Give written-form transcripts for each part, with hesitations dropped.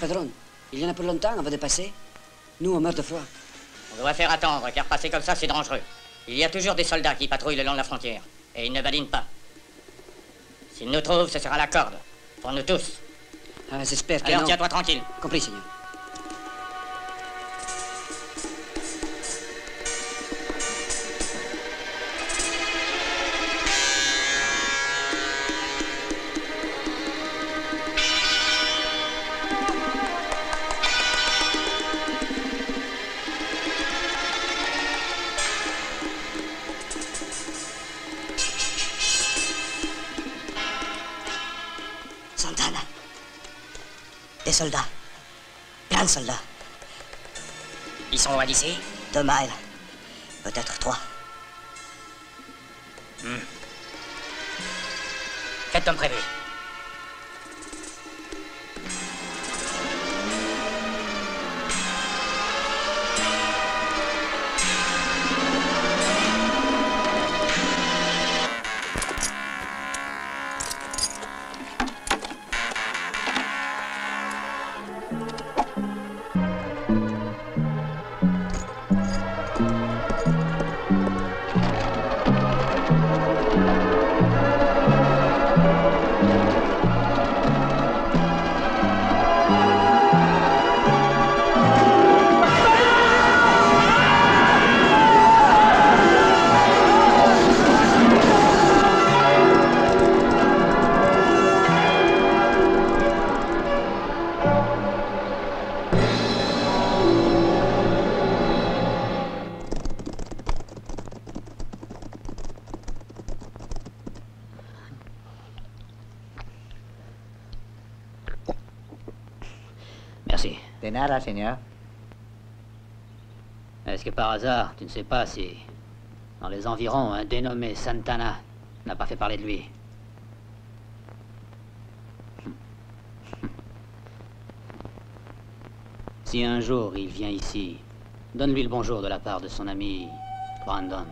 Espadron, il y en a pour longtemps avant de passer. Nous, on meurt de froid. On devrait faire attendre, car passer comme ça, c'est dangereux. Il y a toujours des soldats qui patrouillent le long de la frontière. Et ils ne badinent pas. S'ils nous trouvent, ce sera la corde. Pour nous tous. Ah, j'espère que Alors non. tiens-toi tranquille. Compris, Seigneur. Santana. Des soldats. Plein de soldats. Ils sont loin d'ici? 2 miles. Peut-être 3. Faites comme prévu. Merci. De nada, señor. Est-ce que par hasard, tu ne sais pas si, dans les environs, un dénommé Santana n'a pas fait parler de lui? Si un jour il vient ici, donne-lui le bonjour de la part de son ami Brandon.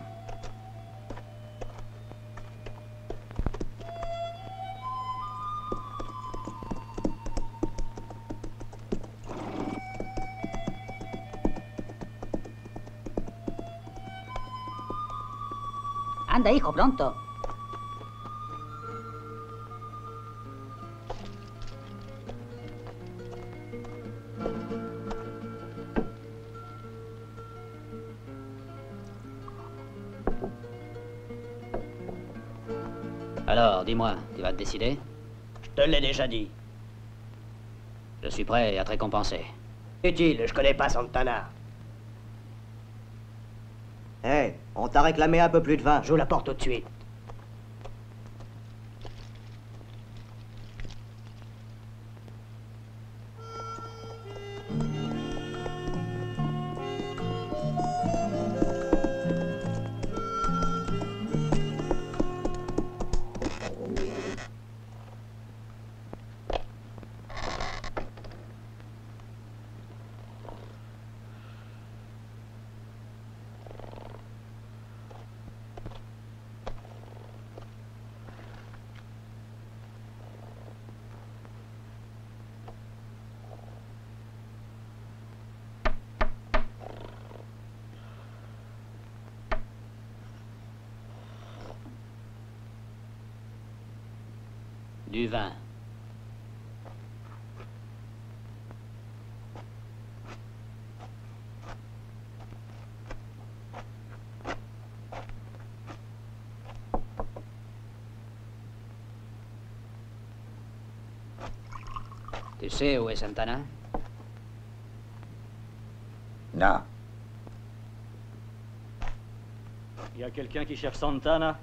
Anda, hijo, pronto. Alors, dis-moi, tu vas te décider? Je te l'ai déjà dit. Je suis prêt à te récompenser. Utile, je connais pas Santana. Hé, on t'a réclamé un peu plus de vin. J'ouvre la porte tout de suite. Du vin. Tu sais où est Santana? Non. Il y a quelqu'un qui cherche Santana?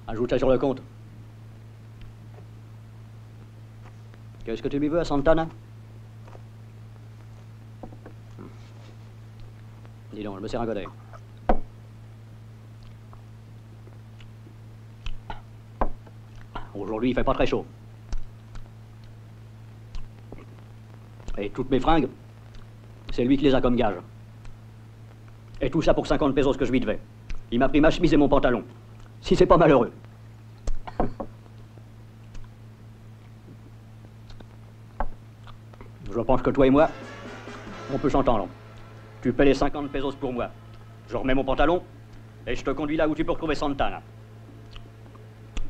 Ajoute ça sur le compte. Qu'est-ce que tu lui veux à Santana? Dis donc, je me sers un godet. Aujourd'hui, il fait pas très chaud. Et toutes mes fringues, c'est lui qui les a comme gage. Et tout ça pour 50 pesos que je lui devais. Il m'a pris ma chemise et mon pantalon. Si c'est pas malheureux. Je pense que toi et moi, on peut s'entendre. Tu paies les 50 pesos pour moi. Je remets mon pantalon et je te conduis là où tu peux retrouver Santana.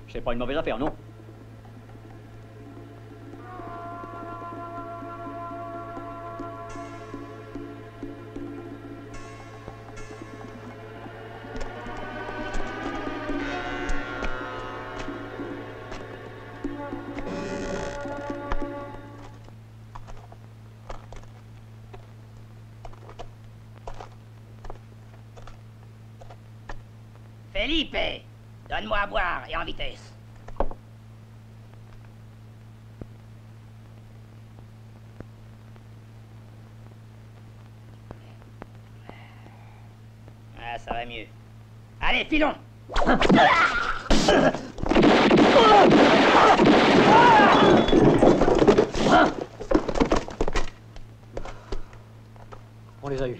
C'est pas une mauvaise affaire, non? Felipe, donne-moi à boire et en vitesse. Ah, ça va mieux. Allez, filons! On les a eus.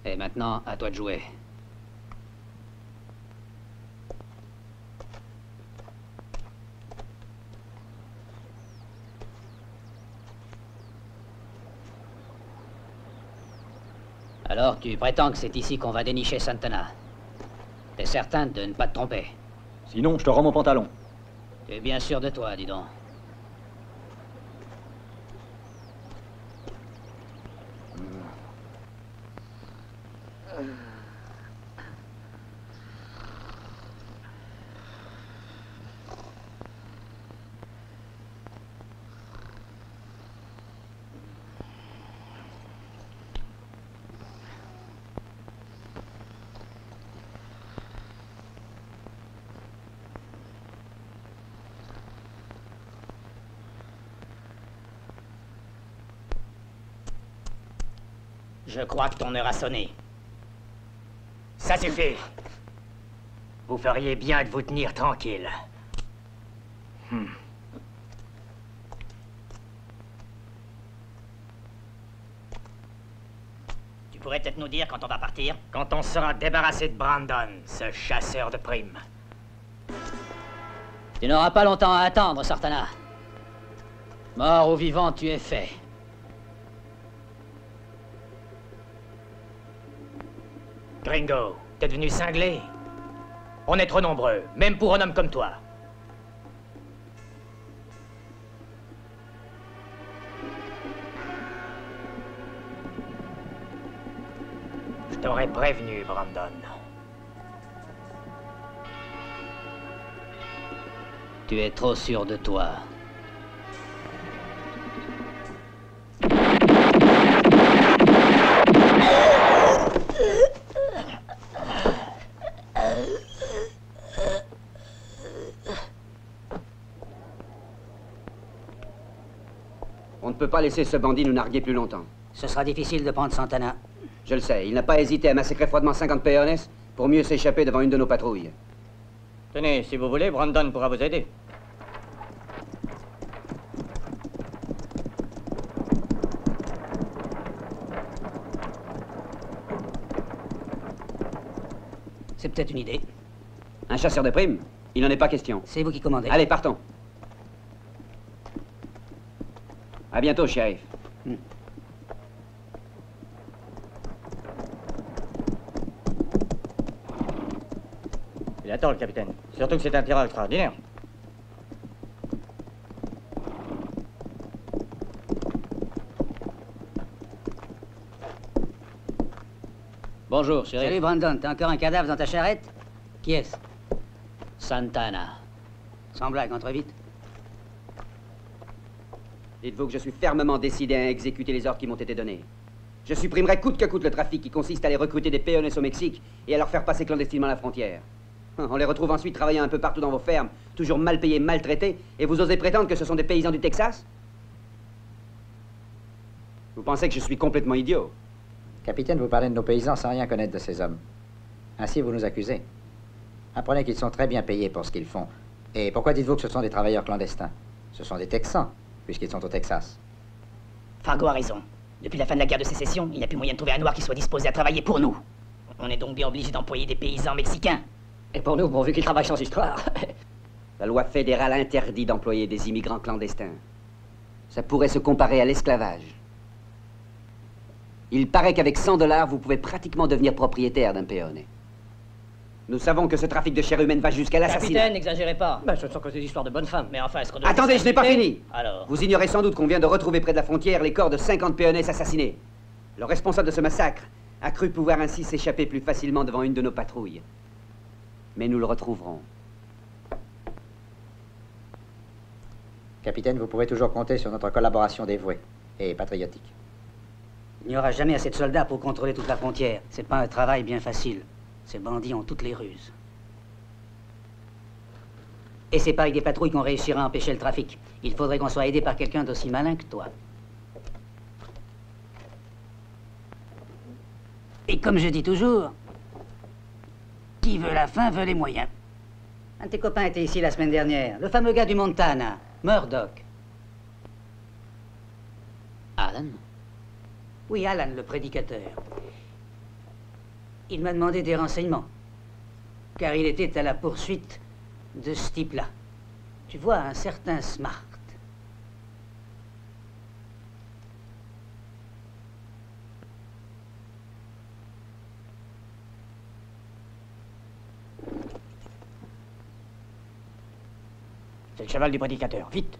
Et maintenant, à toi de jouer. Alors, tu prétends que c'est ici qu'on va dénicher Santana. T'es certain de ne pas te tromper? Sinon, je te rends mon pantalon. Tu es bien sûr de toi, dis donc. Je crois que ton heure a sonné. Ça suffit. Vous feriez bien de vous tenir tranquille. Tu pourrais peut-être nous dire quand on va partir? Quand on sera débarrassé de Brandon, ce chasseur de primes. Tu n'auras pas longtemps à attendre, Santana. Mort ou vivant, tu es fait. Gringo, t'es devenu cinglé? On est trop nombreux, même pour un homme comme toi. Je t'aurais prévenu, Brandon. Tu es trop sûr de toi. On ne peut pas laisser ce bandit nous narguer plus longtemps. Ce sera difficile de prendre Santana. Je le sais, il n'a pas hésité à massacrer froidement 50 peones pour mieux s'échapper devant une de nos patrouilles. Tenez, si vous voulez, Brandon pourra vous aider. C'est peut-être une idée. Un chasseur de primes? Il n'en est pas question. C'est vous qui commandez. Allez, partons. À bientôt, shérif. Il attend, le capitaine. Surtout que c'est un tireur extraordinaire. Bonjour, shérif. Salut Brandon, t'as encore un cadavre dans ta charrette? Qui est-ce? Santana. Sans blague, entre vite. Dites-vous que je suis fermement décidé à exécuter les ordres qui m'ont été donnés. Je supprimerai coûte que coûte le trafic qui consiste à aller recruter des peones au Mexique et à leur faire passer clandestinement la frontière. On les retrouve ensuite travaillant un peu partout dans vos fermes, toujours mal payés, maltraités, et vous osez prétendre que ce sont des paysans du Texas? Vous pensez que je suis complètement idiot? Capitaine, vous parlez de nos paysans sans rien connaître de ces hommes. Ainsi, vous nous accusez. Apprenez qu'ils sont très bien payés pour ce qu'ils font. Et pourquoi dites-vous que ce sont des travailleurs clandestins? Ce sont des Texans, puisqu'ils sont au Texas. Fargo a raison. Depuis la fin de la guerre de sécession, il n'y a plus moyen de trouver un noir qui soit disposé à travailler pour nous. On est donc bien obligé d'employer des paysans mexicains. Et pour nous, pourvu qu'ils travaillent sans histoire. La loi fédérale interdit d'employer des immigrants clandestins. Ça pourrait se comparer à l'esclavage. Il paraît qu'avec 100 $, vous pouvez pratiquement devenir propriétaire d'un peone. Nous savons que ce trafic de chair humaine va jusqu'à l'assassinat. Capitaine, n'exagérez pas. Ben, ce ne sont que des histoires de bonnes femmes. Mais enfin, est-ce qu'on doit... Attendez, je n'ai pas fini. Alors... Vous ignorez sans doute qu'on vient de retrouver près de la frontière les corps de 50 péonesses assassinés. Le responsable de ce massacre a cru pouvoir ainsi s'échapper plus facilement devant une de nos patrouilles. Mais nous le retrouverons. Capitaine, vous pouvez toujours compter sur notre collaboration dévouée et patriotique. Il n'y aura jamais assez de soldats pour contrôler toute la frontière. C'est pas un travail bien facile. Ces bandits ont toutes les ruses. Et c'est pas avec des patrouilles qu'on réussira à empêcher le trafic. Il faudrait qu'on soit aidé par quelqu'un d'aussi malin que toi. Et comme je dis toujours, qui veut la fin veut les moyens. Un de tes copains était ici la semaine dernière. Le fameux gars du Montana, Murdoch. Alan? Oui, Alan, le prédicateur. Il m'a demandé des renseignements, car il était à la poursuite de ce type-là. Tu vois, un certain Smart. C'est le cheval du prédicateur, vite.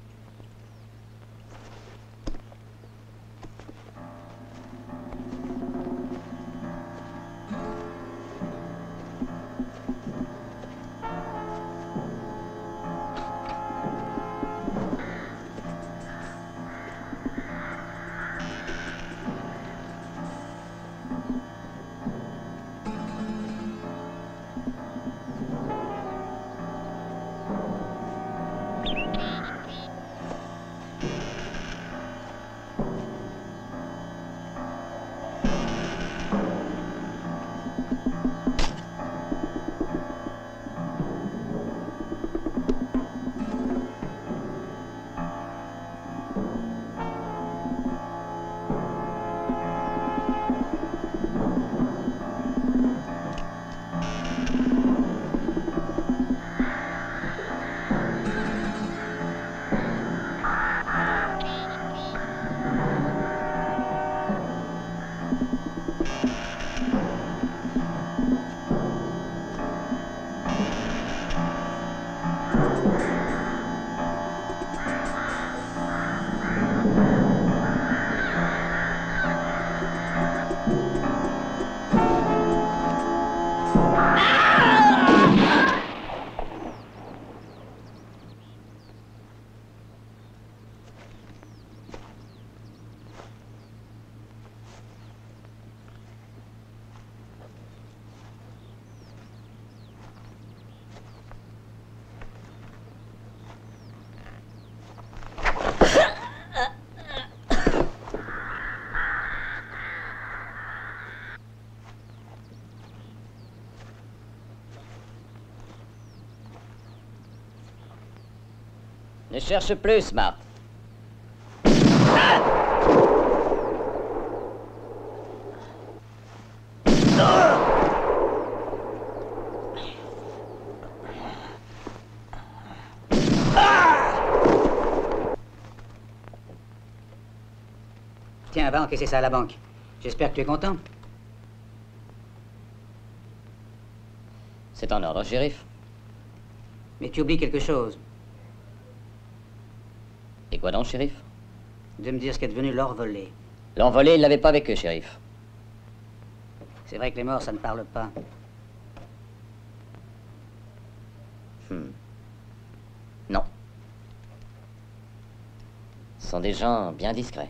Ne cherche plus, Smart. Tiens, va encaisser ça à la banque. J'espère que tu es content. C'est en ordre, shérif. Mais tu oublies quelque chose. Et quoi donc, shérif? De me dire ce qu'est devenu l'or volé. L'envolé, il l'avait pas avec eux, shérif. C'est vrai que les morts, ça ne parle pas. Non. Ce sont des gens bien discrets.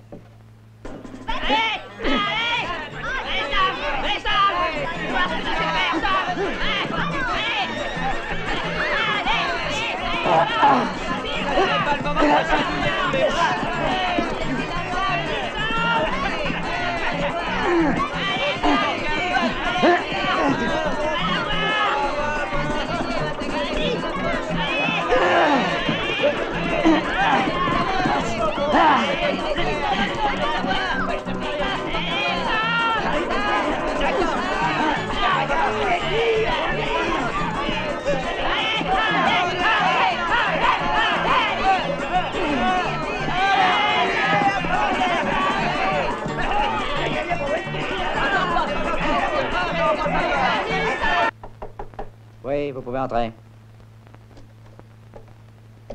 Oui, vous pouvez entrer.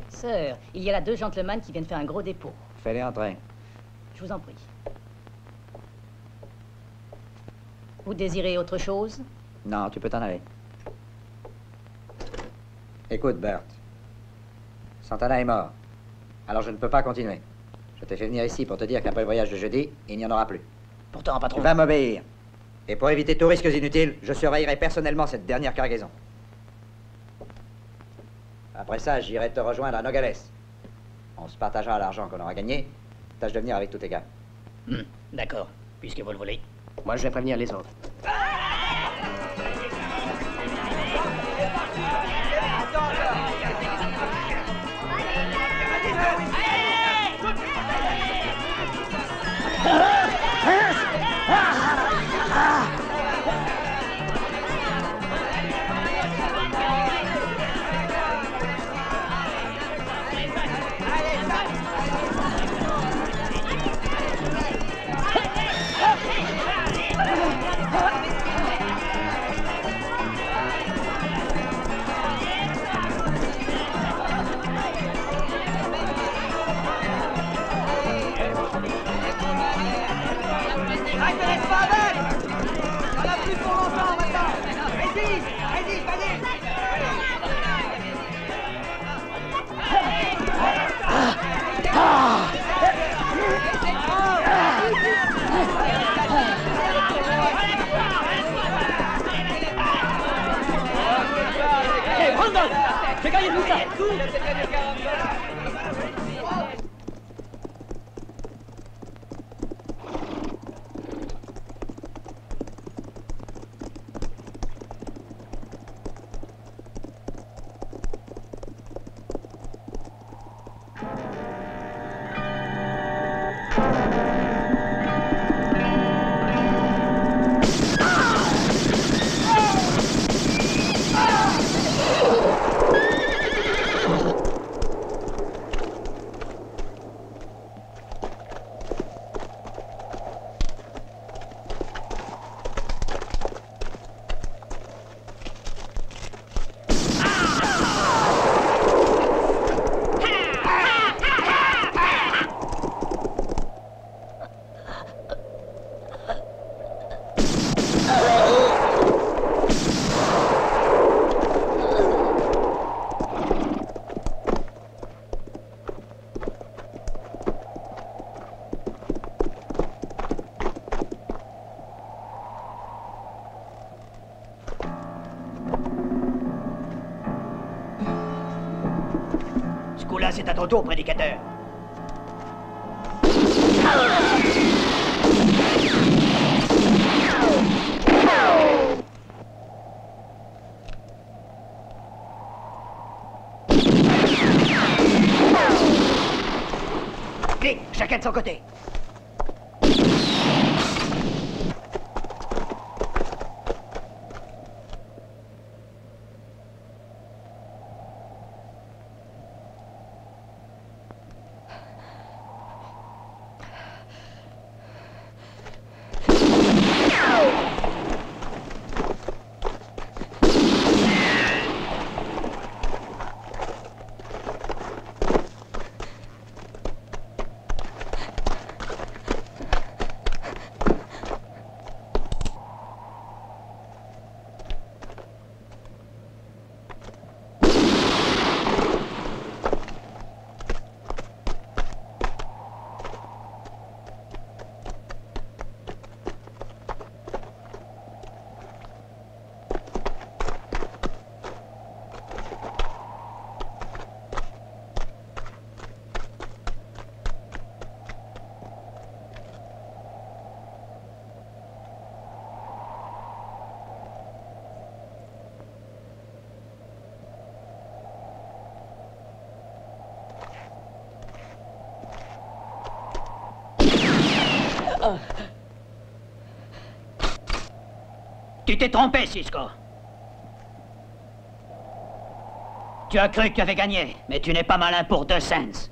Sir, il y a là 2 gentlemen qui viennent faire un gros dépôt. Fais-les entrer. Je vous en prie. Vous désirez autre chose? Non, tu peux t'en aller. Écoute, Bert. Santana est mort. Alors je ne peux pas continuer. Je t'ai fait venir ici pour te dire qu'après le voyage de jeudi, il n'y en aura plus. Pourtant, patron... Tu vas m'obéir. Et pour éviter tout risque inutile, je surveillerai personnellement cette dernière cargaison. Après ça, j'irai te rejoindre à Nogales. On se partagera l'argent qu'on aura gagné. Tâche de venir avec tous tes gars. D'accord, puisque vous le voulez. Moi, je vais prévenir les autres. J'ai gagné tout ça. Ce coup-là, c'est à ton tour, prédicateur. Vite, chacun de son côté. Tu t'es trompé, Cisco. Tu as cru que tu avais gagné, mais tu n'es pas malin pour 2 cents.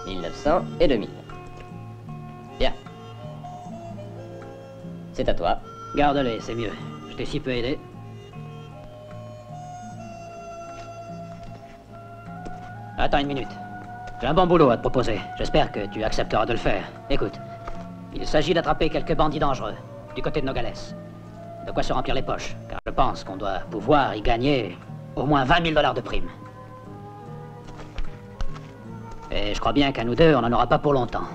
1900 et 2000. Bien. C'est à toi. Garde-les, c'est mieux. Je t'ai si peu aidé. Attends une minute. J'ai un bon boulot à te proposer. J'espère que tu accepteras de le faire. Écoute, il s'agit d'attraper quelques bandits dangereux, du côté de Nogales. De quoi se remplir les poches, car je pense qu'on doit pouvoir y gagner au moins 20 000 $ de prime. Et je crois bien qu'à nous deux, on n'en aura pas pour longtemps.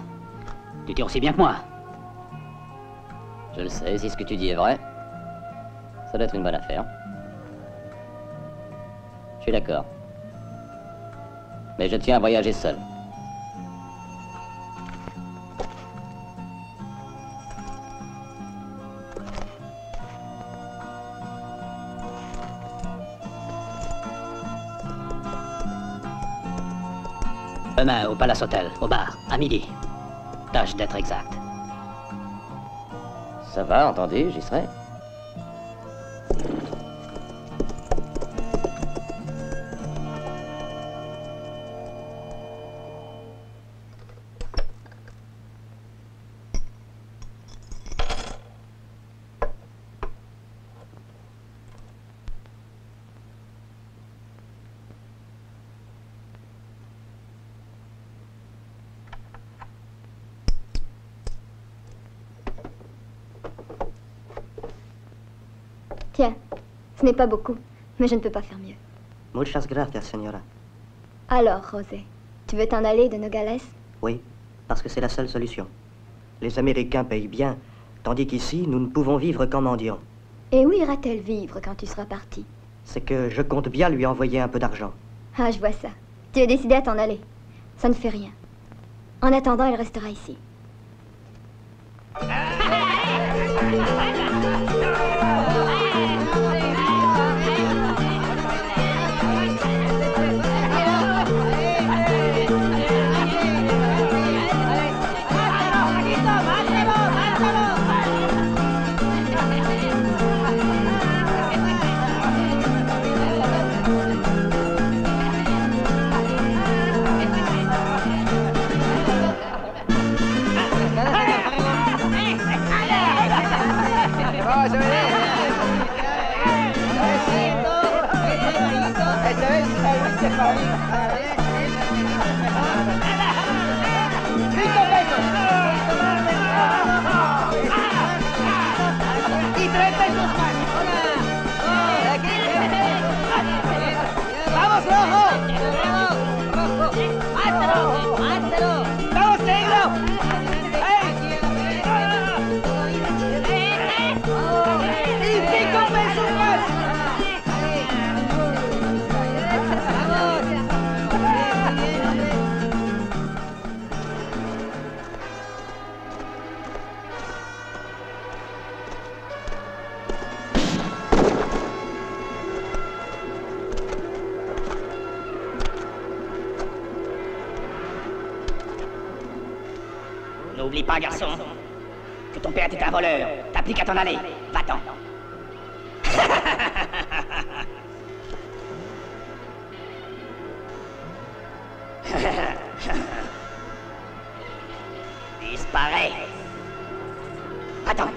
Tu tires aussi bien que moi. Je le sais, si ce que tu dis est vrai, ça doit être une bonne affaire. Je suis d'accord. Mais je tiens à voyager seul. Demain, au Palace Hotel, au bar, à midi. Tâche d'être exact. Ça va, entendu, j'y serai. Tiens, ce n'est pas beaucoup, mais je ne peux pas faire mieux. Muchas gracias, señora. Alors, José, tu veux t'en aller de Nogales? Oui, parce que c'est la seule solution. Les Américains payent bien, tandis qu'ici, nous ne pouvons vivre qu'en mendiant. Et où ira-t-elle vivre quand tu seras parti? C'est que je compte bien lui envoyer un peu d'argent. Ah, je vois ça. Tu es décidé à t'en aller. Ça ne fait rien. En attendant, elle restera ici. N'oublie pas, garçon, que ton père était un voleur. T'as plus qu'à t'en aller. Va-t'en. Disparais. Attends.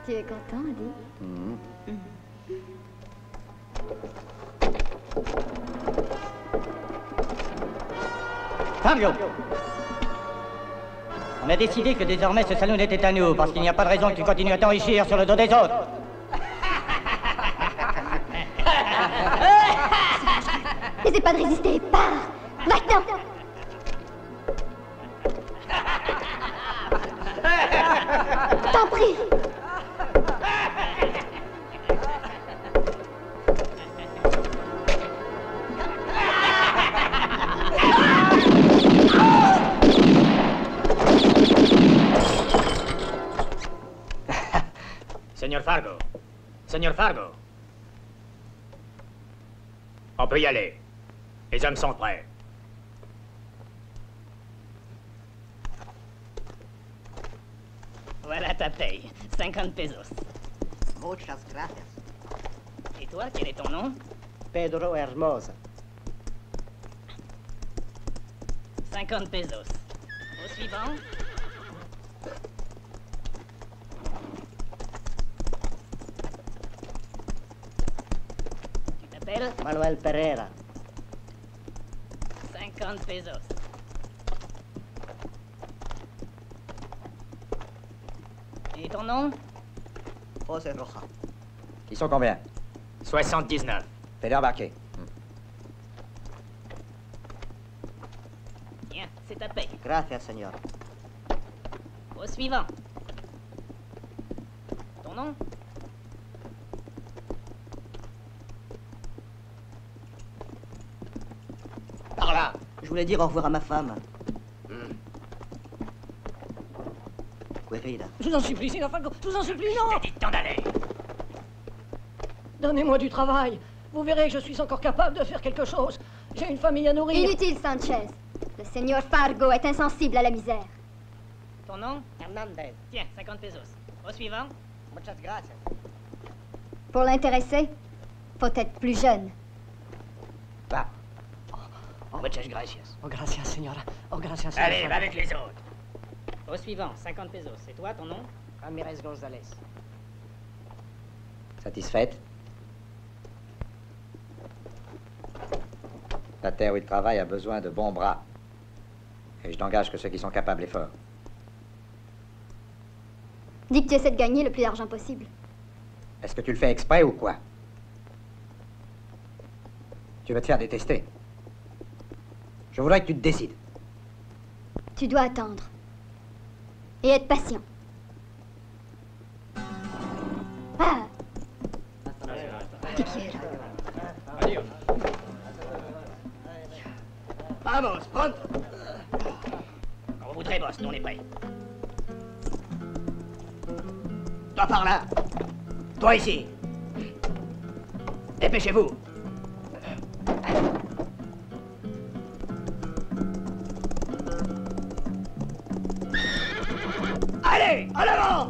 Tu es content, Andy? Fabio! On a décidé que désormais ce salon était à nous, parce qu'il n'y a pas de raison que tu continues à t'enrichir sur le dos des autres. N'essaie pas de résister, pars! Maintenant! T'en prie! Señor Fargo. Señor Fargo. On peut y aller. Les hommes sont prêts. Voilà ta paye. 50 pesos. Muchas gracias. Et toi, quel est ton nom? Pedro Hermosa. 50 pesos. Au suivant. Tu t'appelles? Manuel Pereira. 50 pesos. Et ton nom? José Roja. Ils sont combien? 79. Fais-les embarquer. Tiens, c'est ta paye. Gracias, señor. Au suivant. Ton nom? Par là. Je voulais dire au revoir à ma femme. Querida. Je vous en supplie, Signor Falco, je vous en supplie, non! Je t'ai dit de t'en aller. Donnez-moi du travail. Vous verrez que je suis encore capable de faire quelque chose. J'ai une famille à nourrir. Inutile, Sanchez. Le Seigneur Fargo est insensible à la misère. Ton nom? Hernandez. Tiens, 50 pesos. Au suivant. Muchas gracias. Pour l'intéresser, faut être plus jeune. Va. Muchas gracias. Oh, gracias, señora. Oh, gracias, señora. Allez, va avec les autres. Au suivant, 50 pesos. C'est toi, ton nom? Ramirez González. Satisfaite? La terre où il travaille a besoin de bons bras. Et je n'engage que ceux qui sont capables et forts. Dis que tu essaies de gagner le plus d'argent possible. Est-ce que tu le fais exprès ou quoi? Tu veux te faire détester. Je voudrais que tu te décides. Tu dois attendre. Et être patient. Ah! Te quiero. Vamos, pronto. Quand vous voudrez, boss, nous on est prêts. Toi par là. Toi ici. Dépêchez-vous. Allez, en avant!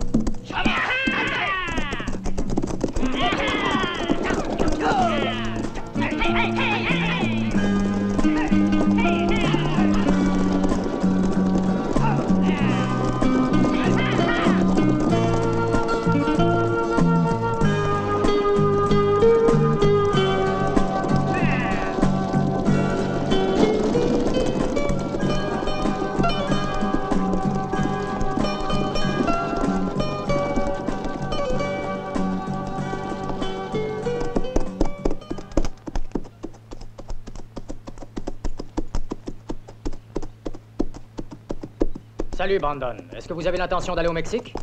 Salut, Brandon. Est-ce que vous avez l'intention d'aller au Mexique?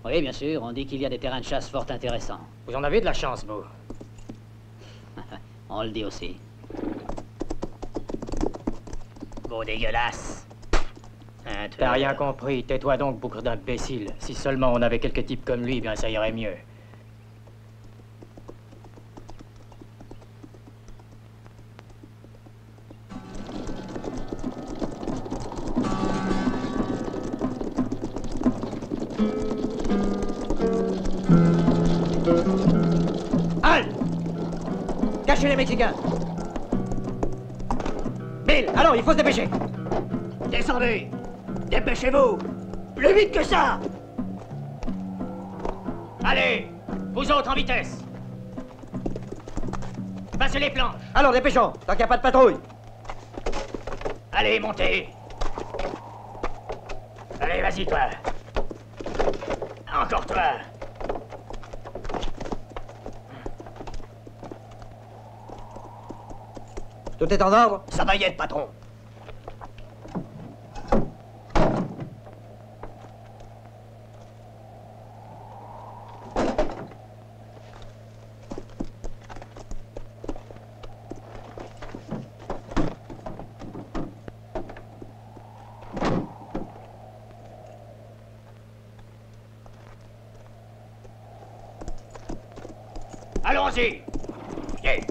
Oui, bien sûr. On dit qu'il y a des terrains de chasse fort intéressants. Vous en avez de la chance, vous. On le dit aussi. Beau dégueulasse. Hein, T'as rien compris. Tais-toi donc, bougre d'imbécile. Si seulement on avait quelques types comme lui, bien ça irait mieux. Halte! Cachez les Mexicains! Bill, allons, il faut se dépêcher! Descendez! Dépêchez-vous! Plus vite que ça! Allez, vous autres en vitesse. Passez les planches. Alors, dépêchons, tant qu'il n'y a pas de patrouille. Allez, montez. Allez, vas-y, toi. Encore toi. Tout est en ordre? Ça va y être, patron. Allons-y. Yeah.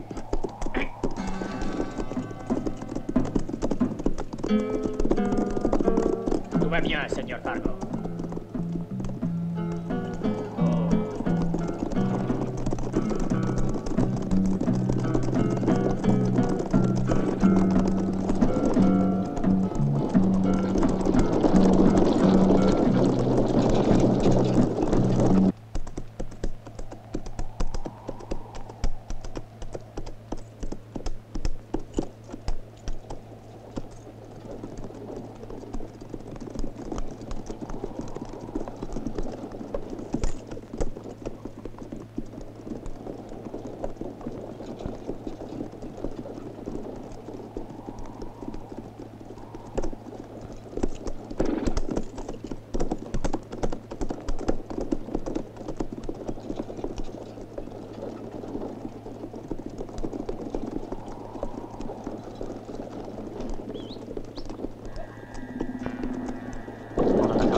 Tout va bien, Seigneur Fargo.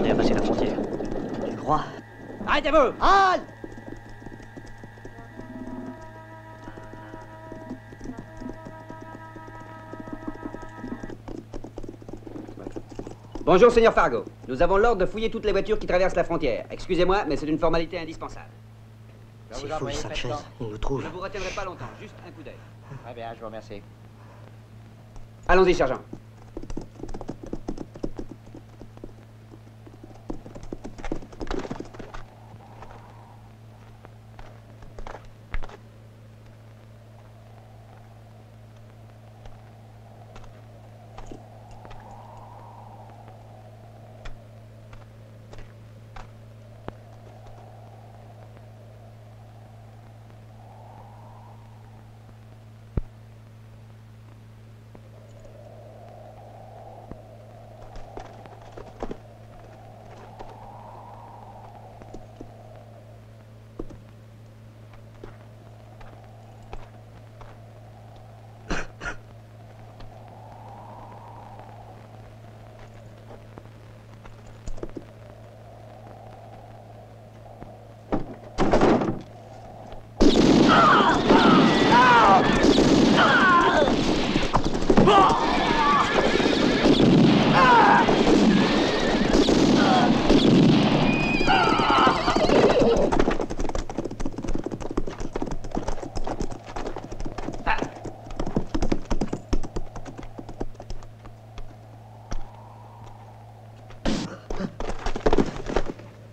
À passer la frontière. Tu crois? Arrêtez-vous! Halte! Bonjour, Seigneur Fargo. Nous avons l'ordre de fouiller toutes les voitures qui traversent la frontière. Excusez-moi, mais c'est une formalité indispensable. S'il faut Sanchez, il nous trouve. Je ne vous retiendrai pas longtemps, juste un coup d'œil. Très bien, je vous remercie. Allons-y, sergent.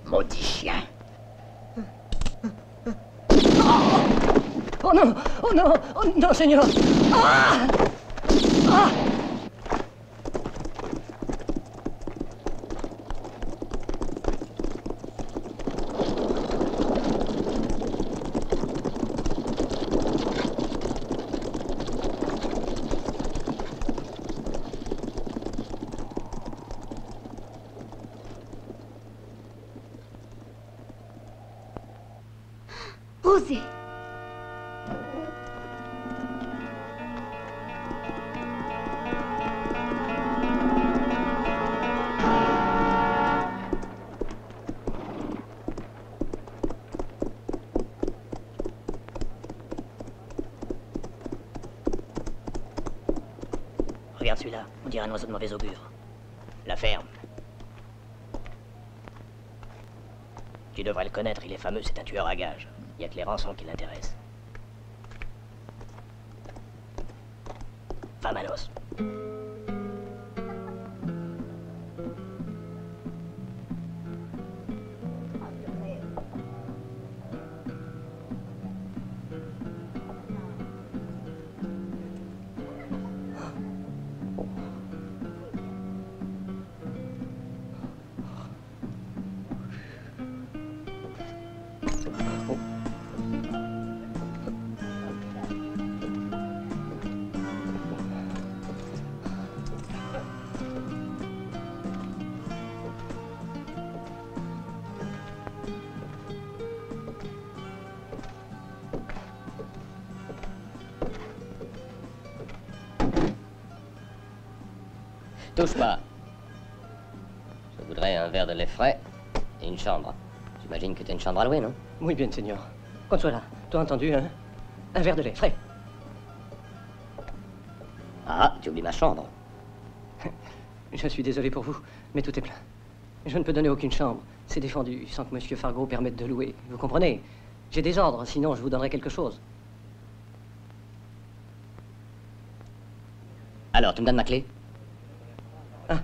Maudit chien. Oh non! Oh non! Oh non, Seigneur! Ah! Ah! Rosé! Regarde celui-là, on dirait un oiseau de mauvais augure. La ferme. Tu devrais le connaître, il est fameux, c'est un tueur à gages. Il n'y a que les rançons qui l'intéressent. Vamanos. touche pas. Je voudrais un verre de lait frais et une chambre. J'imagine que t'as une chambre à louer, non? Muy bien, señor. Consuela, tu as entendu, hein? Un verre de lait frais. Ah, tu oublies ma chambre. Je suis désolé pour vous, mais tout est plein. Je ne peux donner aucune chambre. C'est défendu, sans que Monsieur Fargo permette de louer. Vous comprenez? J'ai des ordres, sinon je vous donnerai quelque chose. Alors, tu me donnes ma clé? Ah.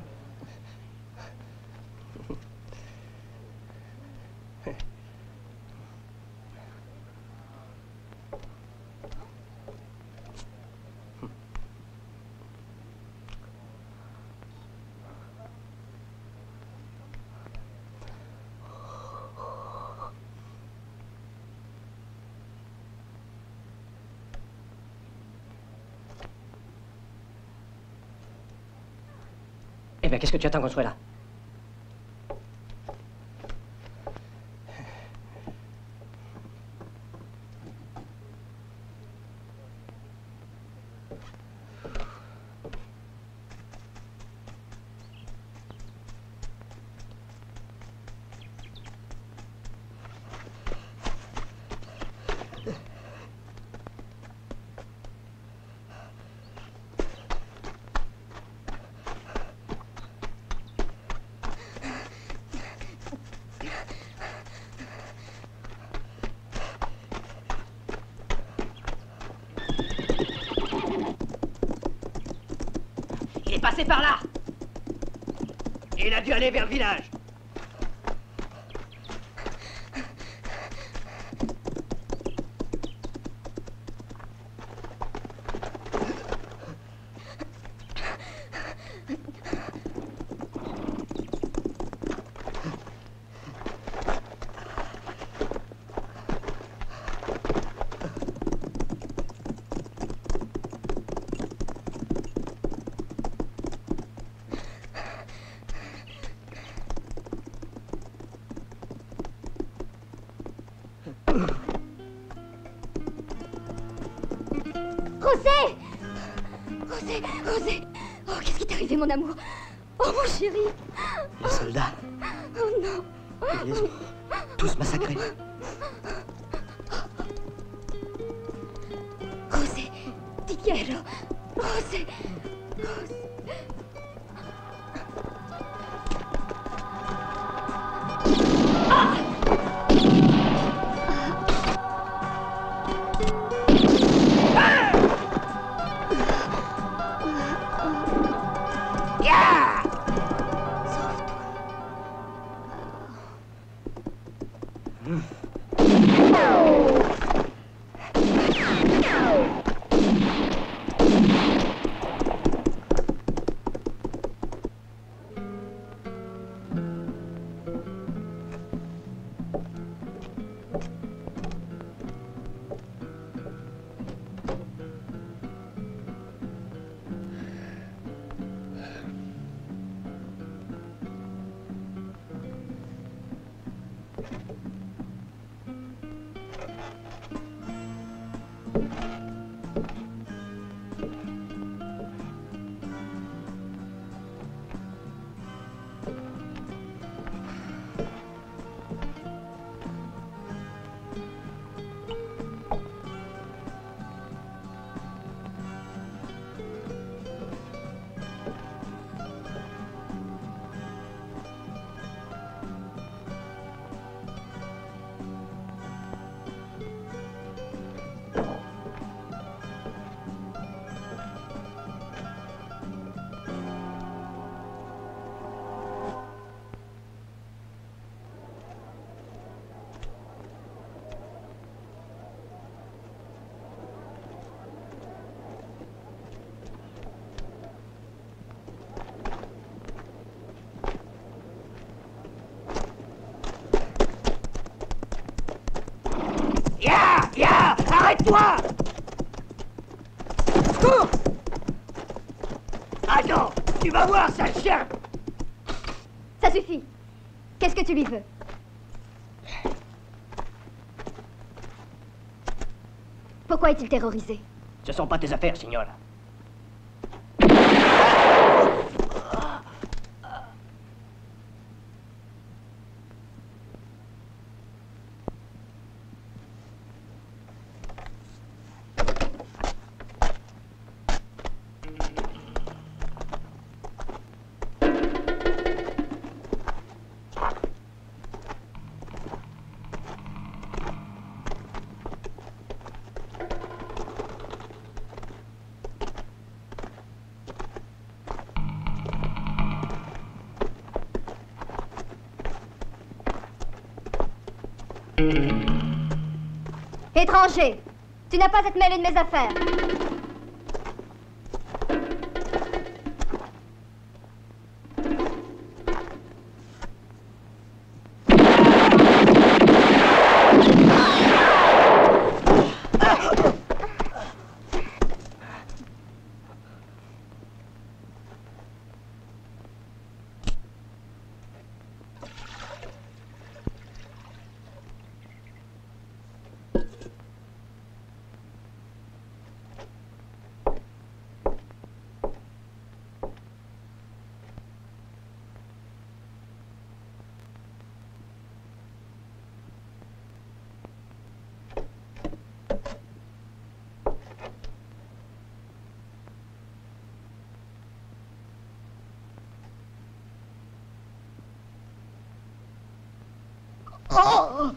Eh bien, qu'est-ce que tu attends qu'on soit là? Il est passé par là. Et il a dû aller vers le village. José! José! José! Oh, qu'est-ce qui t'est arrivé, mon amour? Oh, mon chéri! Les soldats. Oh non! Ils les ont tous massacrés. José! Te quiero! José! José! Arrête-toi! Cours! Attends, tu vas voir, sale chien! Ça suffit. Qu'est-ce que tu lui veux? Pourquoi est-il terrorisé? Ce sont pas tes affaires, signora. Étranger, tu n'as pas à te mêler de mes affaires. Oh!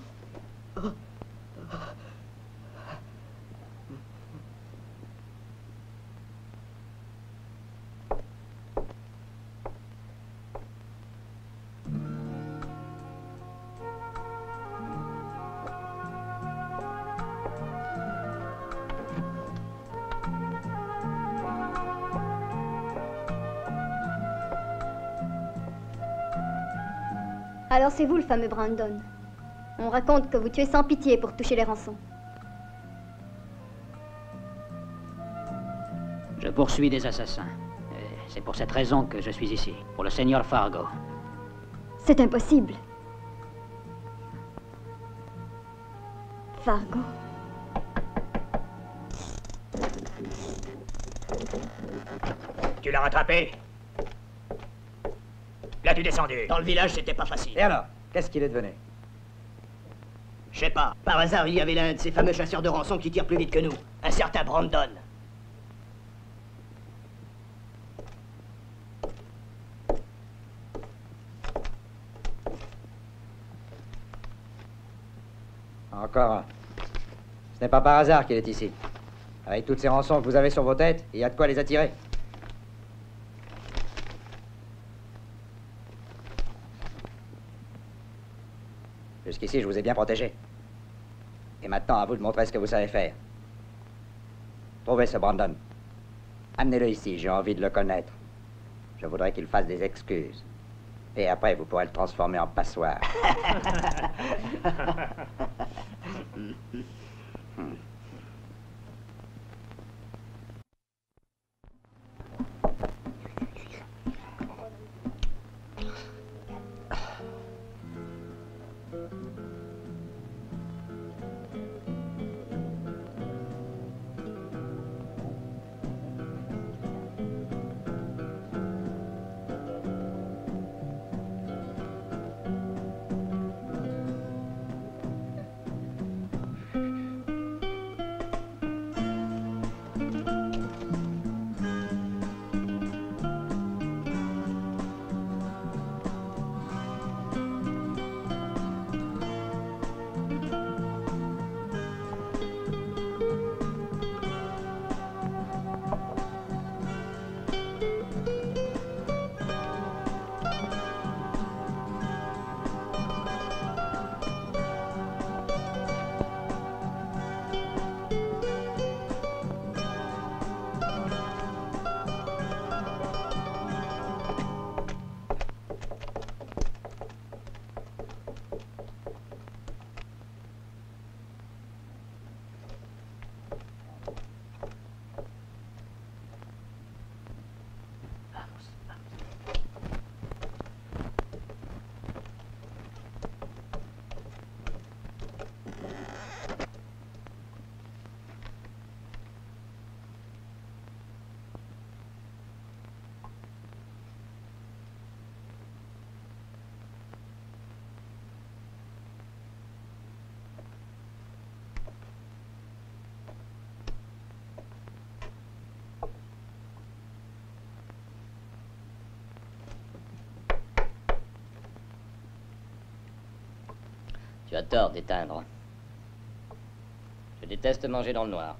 Alors c'est vous le fameux Brandon. On raconte que vous tuez sans pitié pour toucher les rançons. Je poursuis des assassins. Et c'est pour cette raison que je suis ici, pour le Seigneur Fargo. C'est impossible. Fargo. Tu l'as rattrapé? L'as-tu descendu? Dans le village, c'était pas facile. Et alors, qu'est-ce qu'il est devenu? Je sais pas. Par hasard, il y avait l'un de ces fameux chasseurs de rançon qui tire plus vite que nous. Un certain Brandon. Encore un. Ce n'est pas par hasard qu'il est ici. Avec toutes ces rançons que vous avez sur vos têtes, il y a de quoi les attirer. Jusqu'ici, je vous ai bien protégé. Et maintenant, à vous de montrer ce que vous savez faire. Trouvez ce Brandon. Amenez-le ici, j'ai envie de le connaître. Je voudrais qu'il fasse des excuses. Et après, vous pourrez le transformer en passoire. Tu as tort d'éteindre. Je déteste manger dans le noir.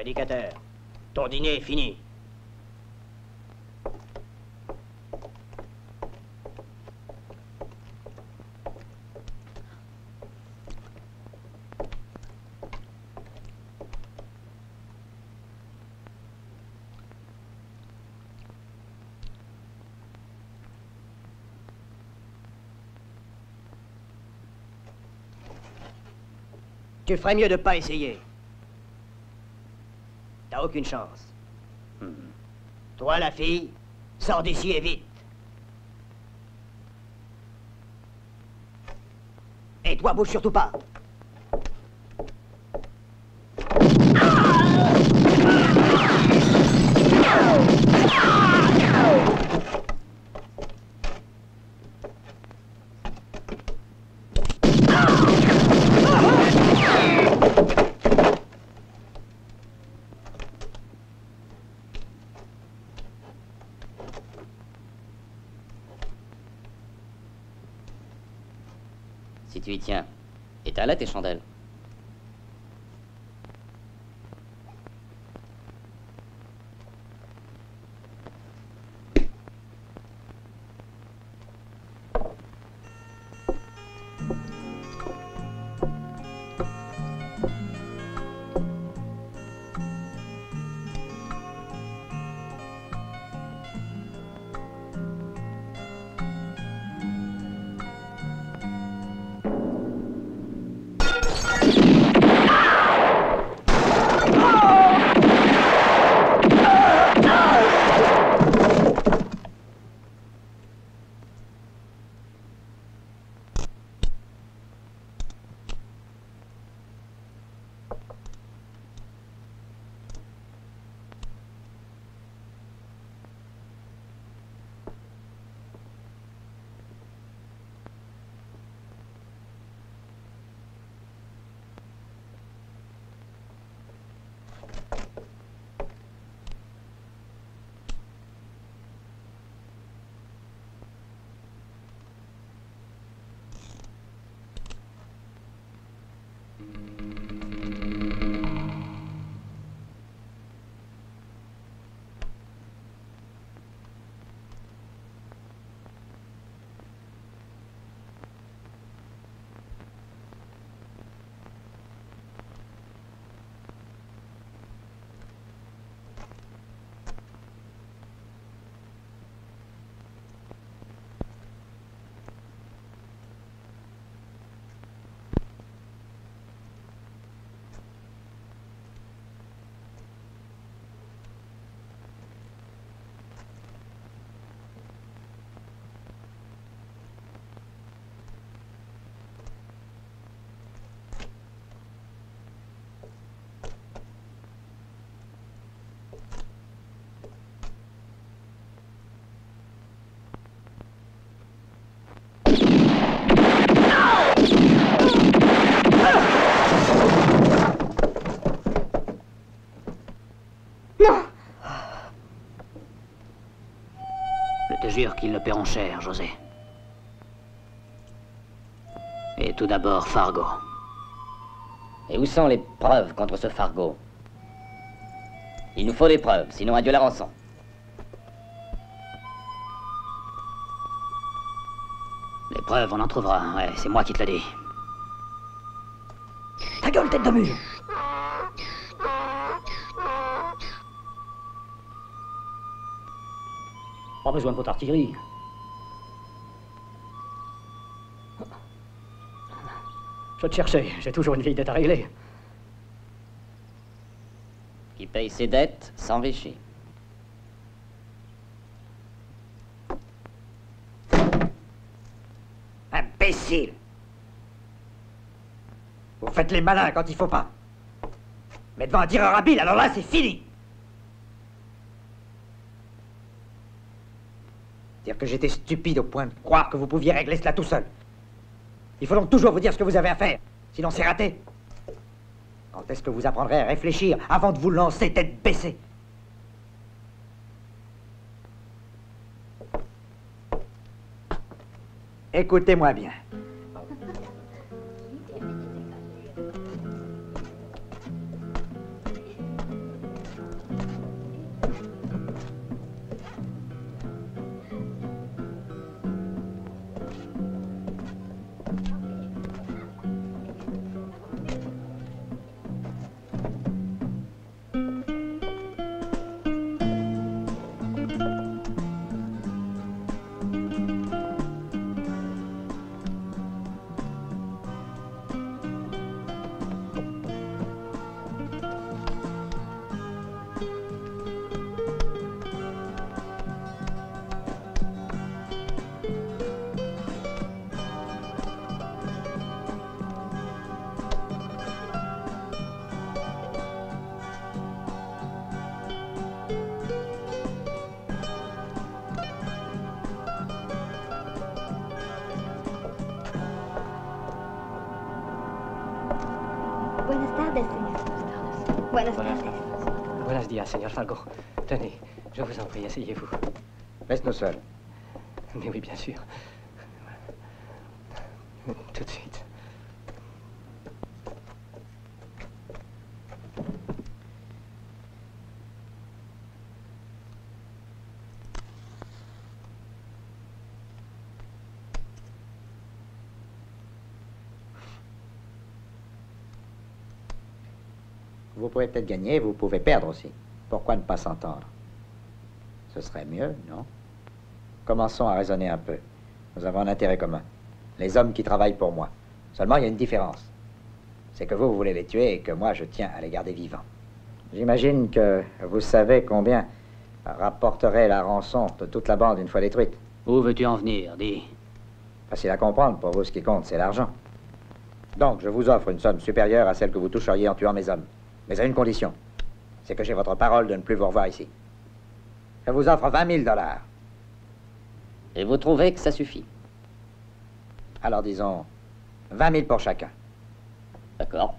Prédicateur, ton dîner est fini. Tu ferais mieux de pas essayer. T'as aucune chance. Toi, la fille, sors d'ici et vite. Et toi, bouge surtout pas. Si tu y tiens, éteins là tes chandelles. Je te jure qu'ils le paieront cher, José. Et tout d'abord, Fargo. Et où sont les preuves contre ce Fargo? Il nous faut des preuves, sinon adieu la rançon. Les preuves, on en trouvera. Ouais, c'est moi qui te le dis. Ta gueule, tête de mule! Pas besoin de votre artillerie. Je te cherchais, j'ai toujours une vieille dette à régler. Qui paye ses dettes s'enrichit. Imbécile! Vous faites les malins quand il faut pas. Mais devant un tireur habile, alors là, c'est fini! Dire que j'étais stupide au point de croire que vous pouviez régler cela tout seul. Il faut donc toujours vous dire ce que vous avez à faire, sinon c'est raté. Quand est-ce que vous apprendrez à réfléchir avant de vous lancer tête baissée? Écoutez-moi bien. Buenas tardes, señor. Buenas tardes. Buenos días, señor Fargo. Tenez, je vous en prie, asseyez-vous. Laisse-nous seuls. Mais oui, bien sûr. Tout de suite. Vous pouvez peut-être gagner, vous pouvez perdre aussi. Pourquoi ne pas s'entendre? Ce serait mieux, non? Commençons à raisonner un peu. Nous avons un intérêt commun. Les hommes qui travaillent pour moi. Seulement, il y a une différence. C'est que vous voulez les tuer et que moi, je tiens à les garder vivants. J'imagine que vous savez combien rapporterait la rançon de toute la bande une fois détruite. Où veux-tu en venir, dis? Facile à comprendre. Pour vous, ce qui compte, c'est l'argent. Donc, je vous offre une somme supérieure à celle que vous toucheriez en tuant mes hommes. Mais à une condition. C'est que j'ai votre parole de ne plus vous revoir ici. Je vous offre 20 000 $. Et vous trouvez que ça suffit? Alors disons 20 000 pour chacun. D'accord.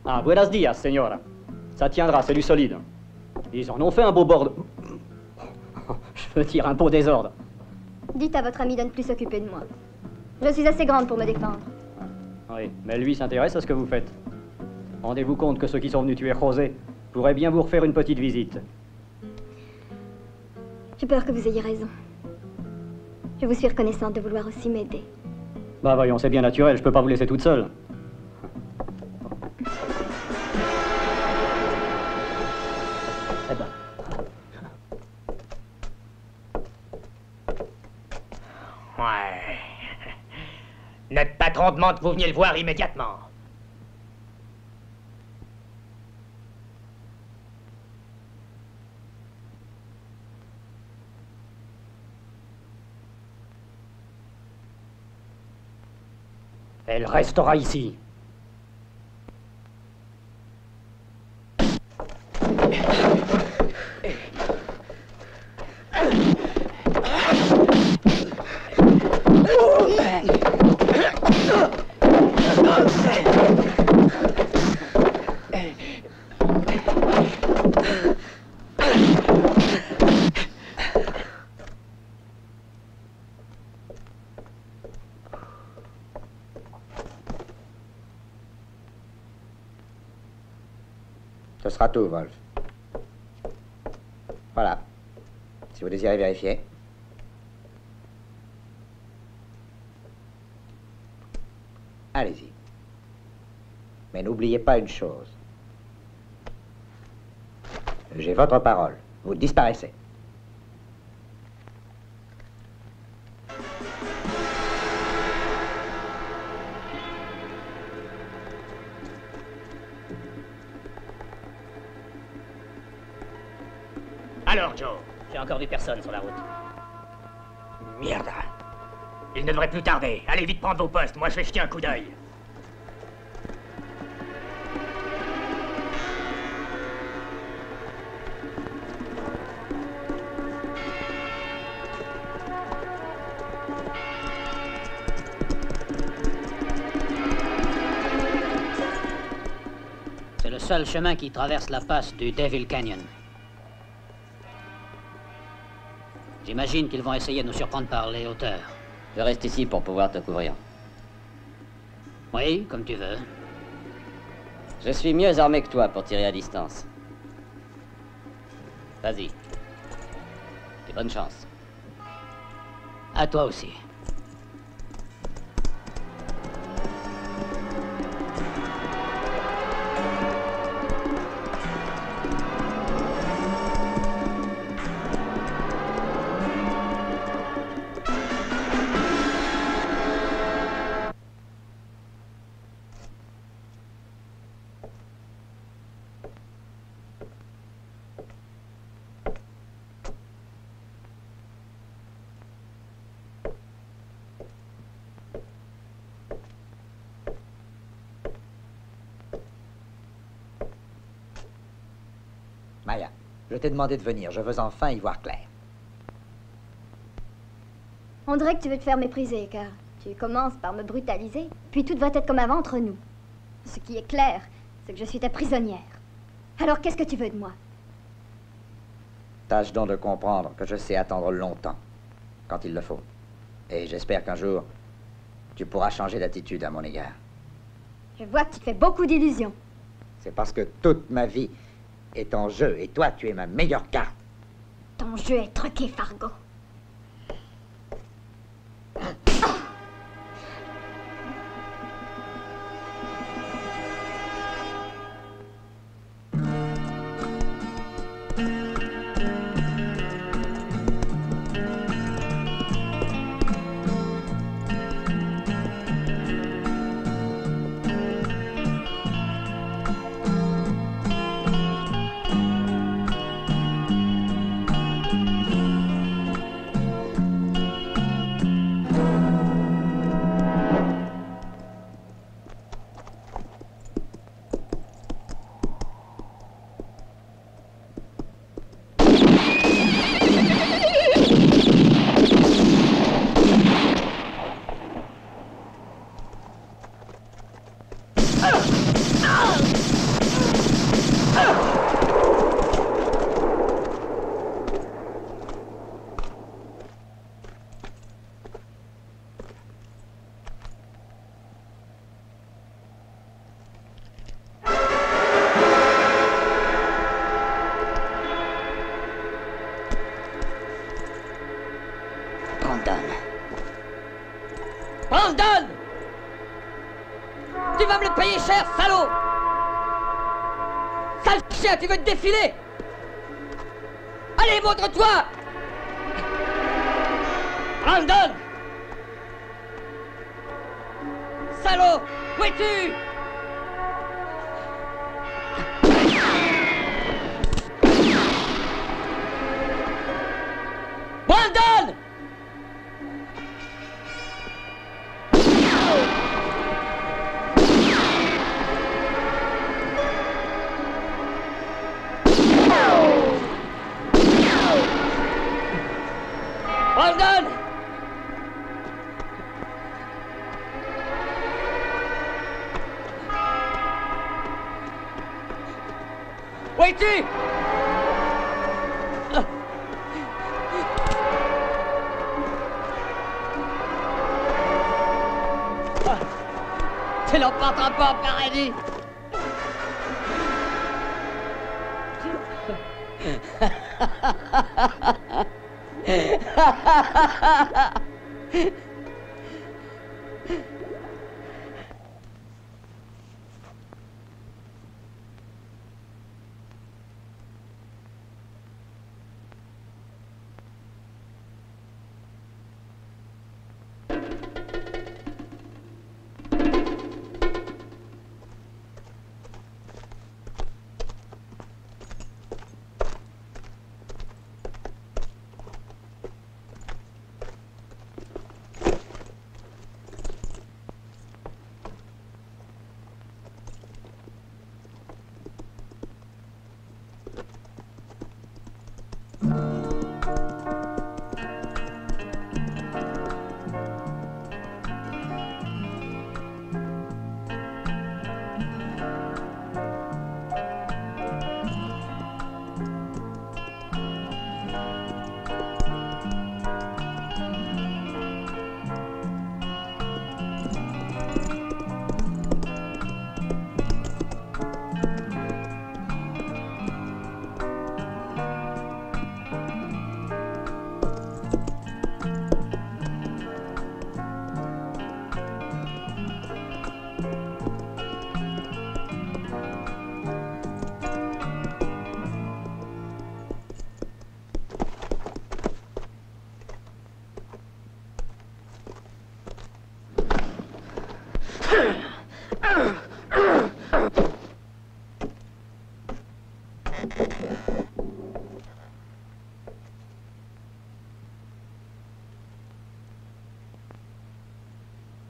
Ah, buenos días, señora. Ça tiendra, c'est du solide. Ils en ont fait un beau bord de... Je veux dire, un beau désordre. Dites à votre ami de ne plus s'occuper de moi. Je suis assez grande pour me défendre. Oui, mais lui s'intéresse à ce que vous faites. Rendez-vous compte que ceux qui sont venus tuer José pourraient bien vous refaire une petite visite. J'ai peur que vous ayez raison. Je vous suis reconnaissante de vouloir aussi m'aider. Bah voyons, c'est bien naturel, je peux pas vous laisser toute seule. Eh ben. Ouais. Notre patron demande que vous veniez le voir immédiatement. Elle restera ici. Ce sera tout, Wolf. Voilà. Si vous désirez vérifier. Allez-y. Mais n'oubliez pas une chose. J'ai votre parole. Vous disparaissez. Alors, Joe, J'ai encore vu personne sur la route. merde. Il ne devrait plus tarder. Allez vite prendre vos postes, moi je vais jeter un coup d'œil. C'est le seul chemin qui traverse la passe du Devil Canyon. J'imagine qu'ils vont essayer de nous surprendre par les hauteurs. Je reste ici pour pouvoir te couvrir. Oui, comme tu veux. Je suis mieux armé que toi pour tirer à distance. Vas-y. Et bonne chance. À toi aussi. Je t'ai demandé de venir. Je veux enfin y voir clair. On dirait que tu veux te faire mépriser, car tu commences par me brutaliser, puis tout va être comme avant entre nous. Ce qui est clair, c'est que je suis ta prisonnière. Alors qu'est-ce que tu veux de moi? Tâche donc de comprendre que je sais attendre longtemps, quand il le faut. Et j'espère qu'un jour, tu pourras changer d'attitude à mon égard. Je vois que tu te fais beaucoup d'illusions. C'est parce que toute ma vie est en jeu, et toi, tu es ma meilleure carte. Ton jeu est truqué, Fargo. Brandon! Tu vas me le payer cher, salaud! Sale chien, tu veux te défiler? Allez, montre-toi! Brandon! Salaud! Où es-tu? Brandon! Brandon! Où es-tu? Tu l'emporteras pas en paradis.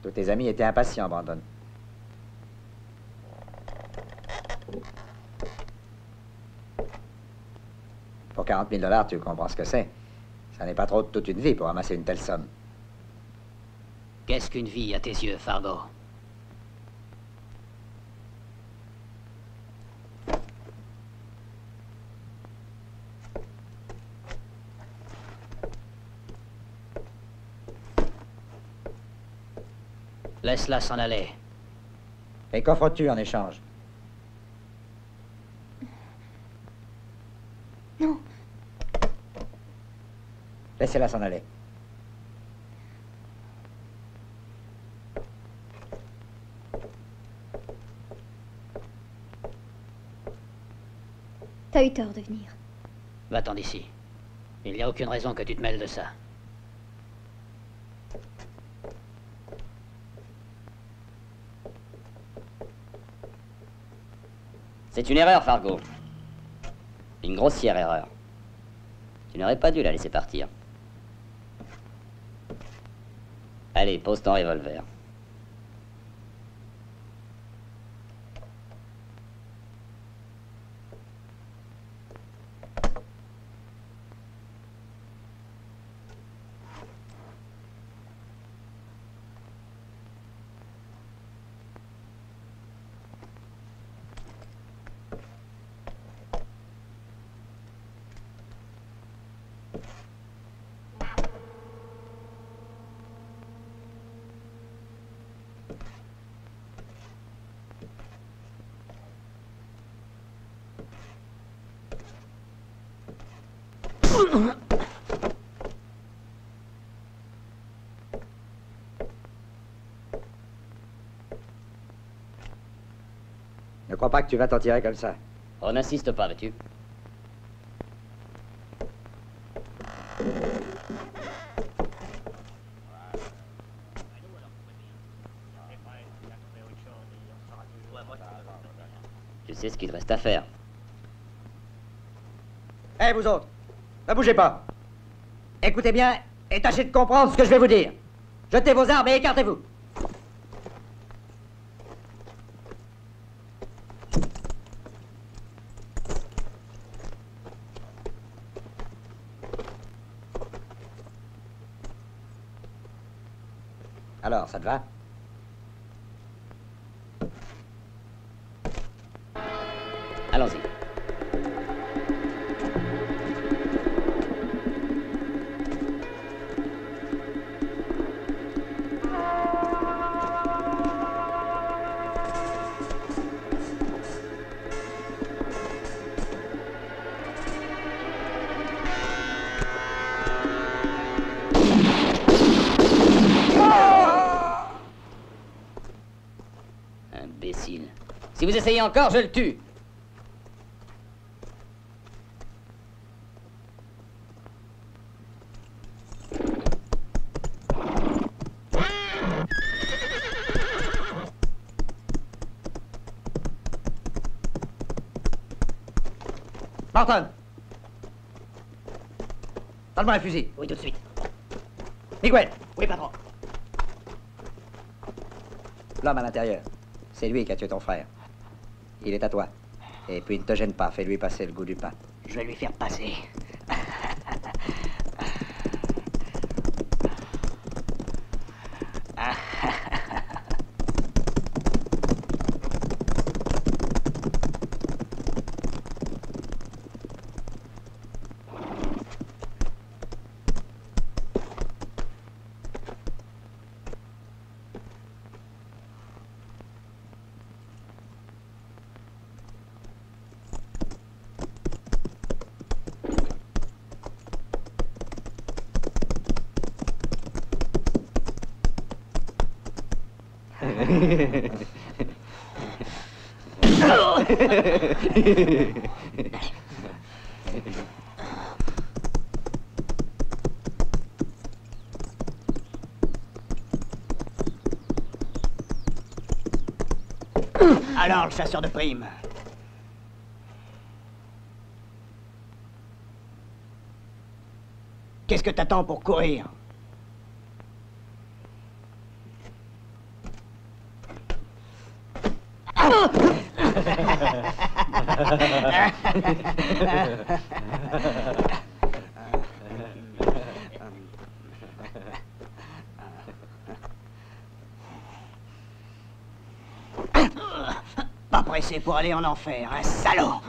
Tous tes amis étaient impatients, Brandon. 40 000 $, tu comprends ce que c'est. Ça n'est pas trop de toute une vie pour amasser une telle somme. Qu'est-ce qu'une vie à tes yeux, Fargo? Laisse-la s'en aller. Et qu'offres-tu en échange? Non. Laissez-la s'en aller. T'as eu tort de venir. Va-t'en d'ici. Il n'y a aucune raison que tu te mêles de ça. C'est une erreur, Fargo. Une grossière erreur. Tu n'aurais pas dû la laisser partir. Allez, pose ton revolver. Ne crois pas que tu vas t'en tirer comme ça. On n'insiste pas, veux-tu? Tu sais ce qu'il te reste à faire. Hé, vous autres, ne bougez pas. Écoutez bien et tâchez de comprendre ce que je vais vous dire. Jetez vos armes et écartez-vous. Alors, ça te va? Allons-y. Imbécile. Si vous essayez encore, je le tue. Martin! Donne-moi un fusil. Oui, tout de suite. Miguel! Oui, patron. L'homme à l'intérieur. C'est lui qui a tué ton frère. Il est à toi. Et puis ne te gêne pas, fais-lui passer le goût du pain. Je vais lui faire passer. Alors, le chasseur de primes. Qu'est-ce que t'attends pour courir? Pas pressé pour aller en enfer, un salaud!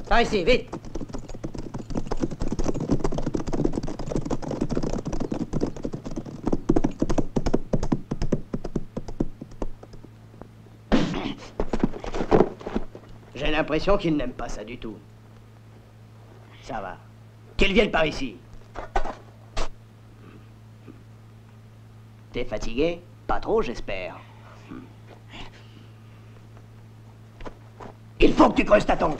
Par ici, vite! J'ai l'impression qu'il n'aime pas ça du tout. Ça va. Qu'il vienne par ici. T'es fatigué? Pas trop, j'espère. Il faut que tu creuses ta tombe.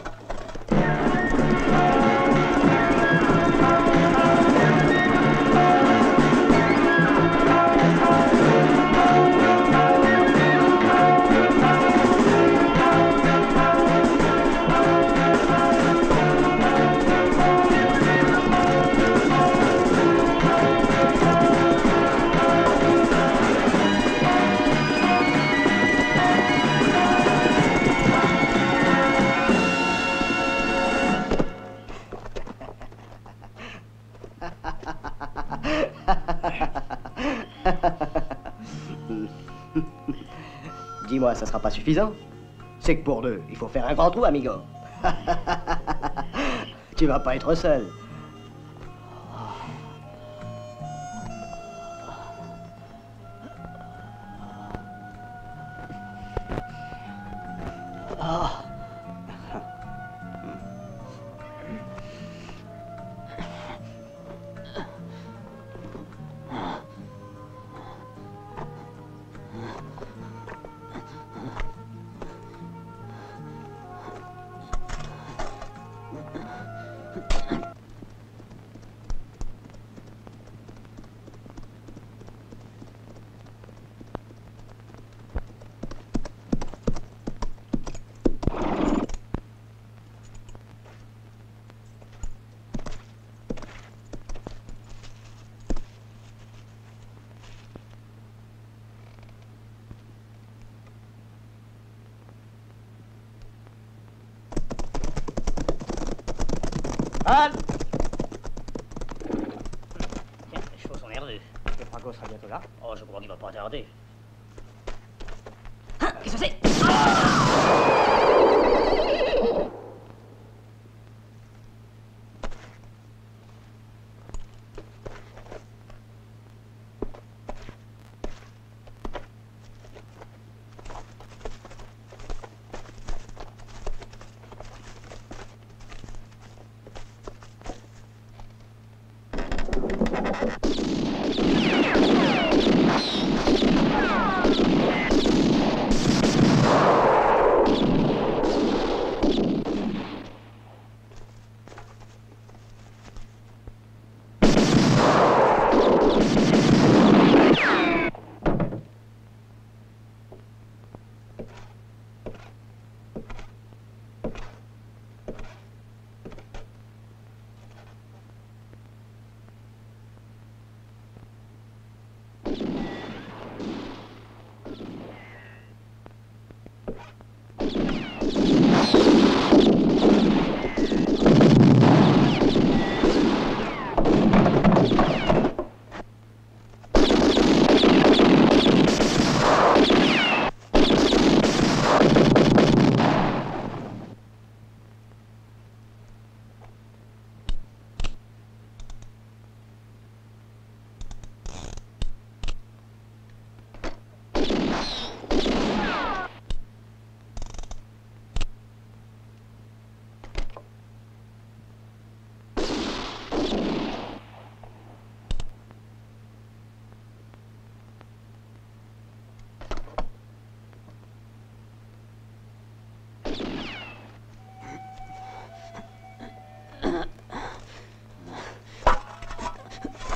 Dis-moi, ça sera pas suffisant? C'est que pour deux, il faut faire un grand trou, amigo. Tu vas pas être seul. Halte! Tiens, les chevaux sont nerveux. Le Franco sera bientôt là. Oh, je crois qu'il va pas tarder. Qu'est-ce que c'est?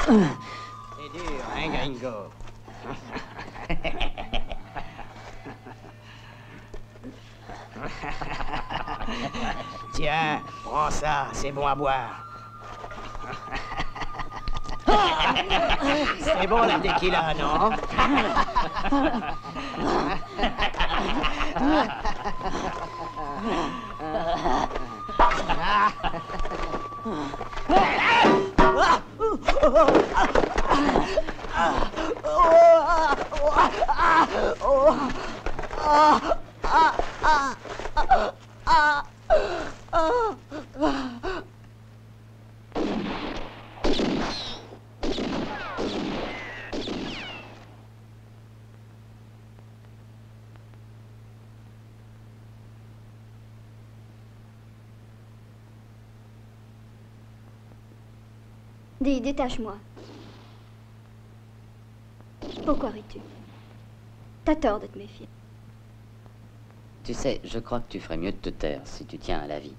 C'est dur, hein, gringo? Tiens, prends ça, c'est bon à boire. C'est bon la tequila, non? Dis, détache-moi. Pourquoi ris-tu? T'as tort de te méfier. Tu sais, je crois que tu ferais mieux de te taire si tu tiens à la vie.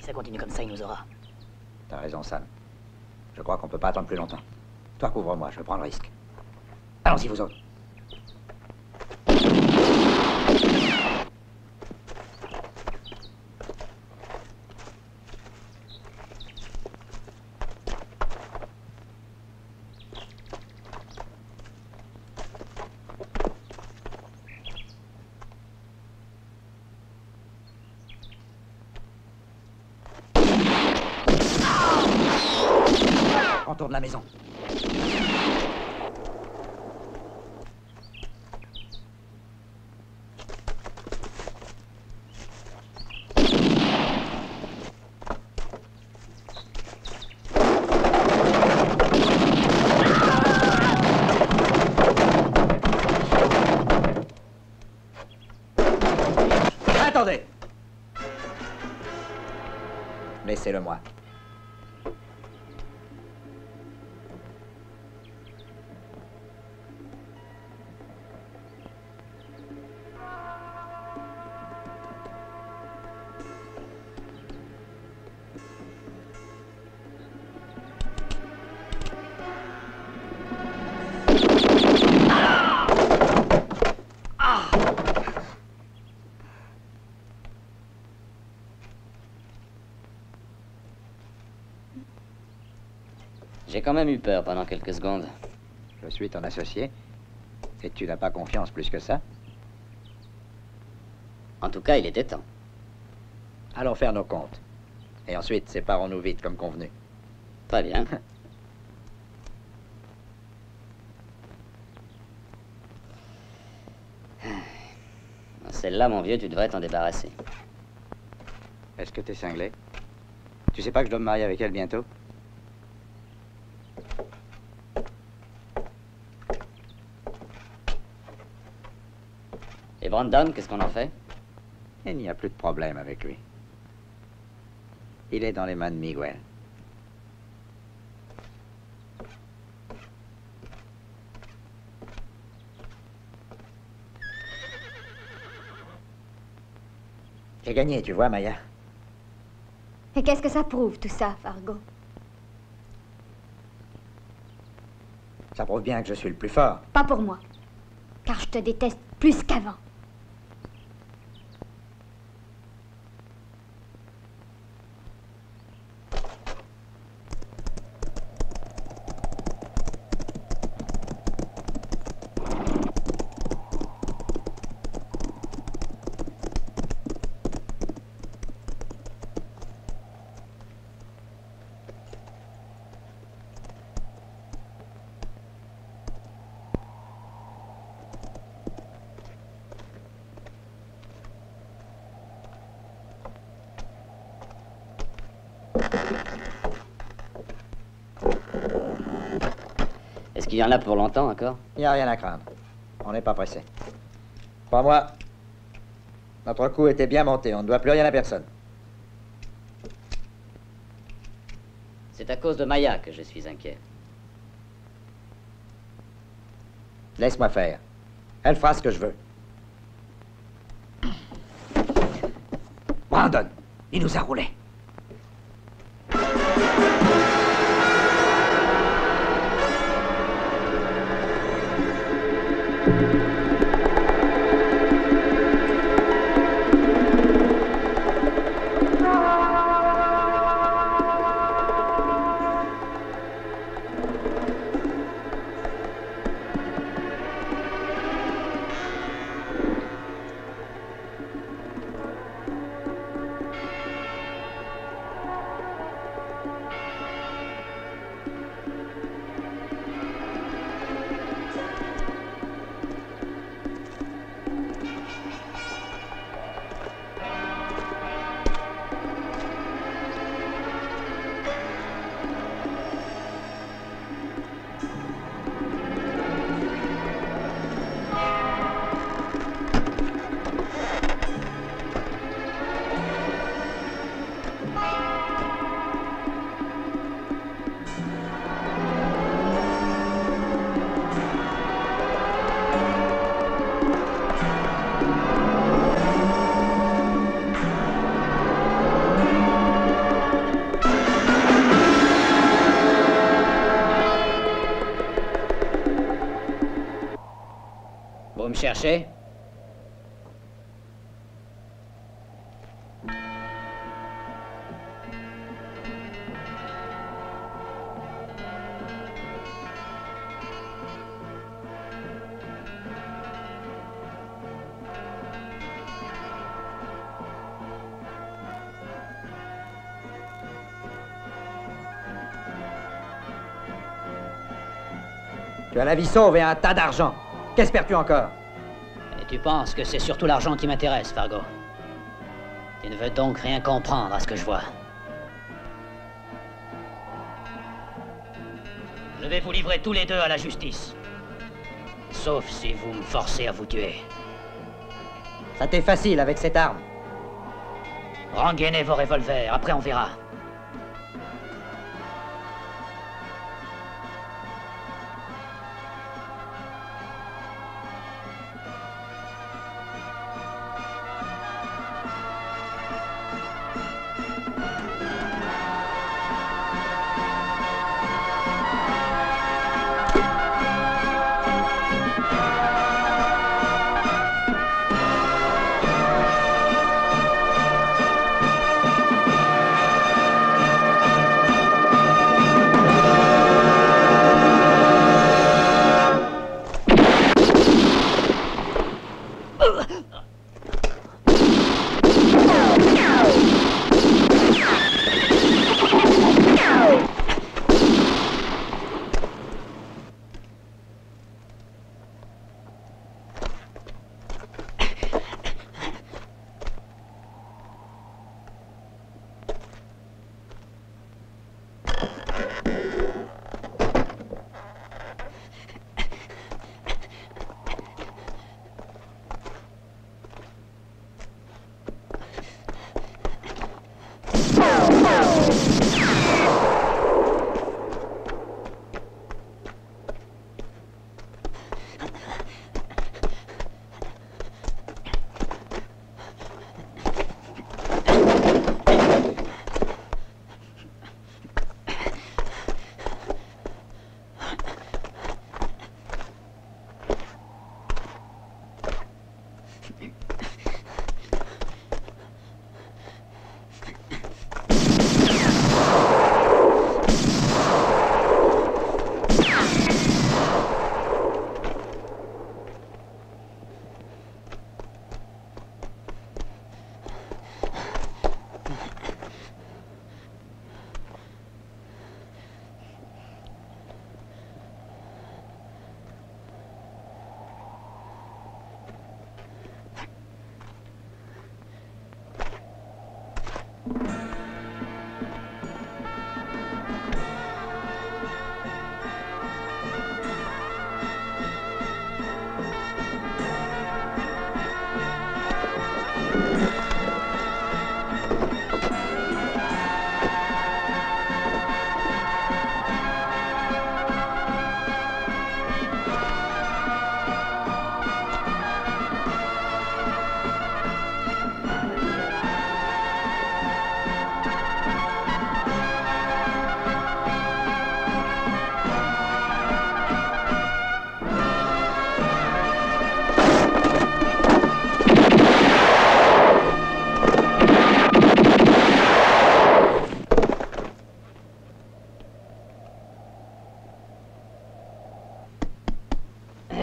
Ça continue comme ça, il nous aura. T'as raison, Sam. Je crois qu'on peut pas attendre plus longtemps. Toi, couvre-moi, je prends le risque. Allons-y, vous autres. Entoure de la maison. Attendez. Laissez-le moi. J'ai quand même eu peur pendant quelques secondes. Je suis ton associé. Et tu n'as pas confiance plus que ça? En tout cas, il était temps. Allons faire nos comptes. Et ensuite, séparons-nous vite, comme convenu. Très bien. Celle-là, mon vieux, tu devrais t'en débarrasser. Est-ce que t'es cinglé? Tu sais pas que je dois me marier avec elle bientôt? Et Brandon, qu'est-ce qu'on en fait? Il n'y a plus de problème avec lui. Il est dans les mains de Miguel. J'ai gagné, tu vois, Maya. Et qu'est-ce que ça prouve, tout ça, Fargo? Ça prouve bien que je suis le plus fort. Pas pour moi. Car je te déteste plus qu'avant. Est-ce qu'il y en a pour longtemps encore? Il n'y a rien à craindre. On n'est pas pressé. Crois-moi, notre coup était bien monté. On ne doit plus rien à personne. C'est à cause de Maya que je suis inquiet. Laisse-moi faire. Elle fera ce que je veux. Brandon, il nous a roulés. Vous me cherchez? Tu as la vie sauve et un tas d'argent. Qu'espères-tu encore? Et tu penses que c'est surtout l'argent qui m'intéresse, Fargo? Tu ne veux donc rien comprendre à ce que je vois. Je vais vous livrer tous les deux à la justice. Sauf si vous me forcez à vous tuer. Ça t'est facile avec cette arme. Rengainez vos revolvers, après on verra.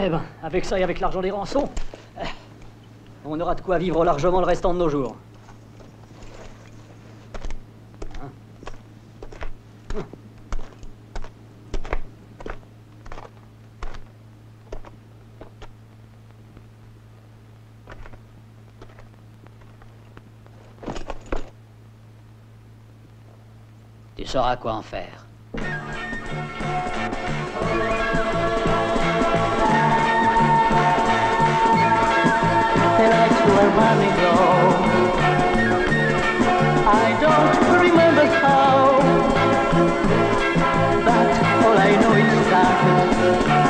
Eh ben, avec ça et avec l'argent des rançons, on aura de quoi vivre largement le restant de nos jours. Tu sauras quoi en faire. I don't remember how, but all I know is that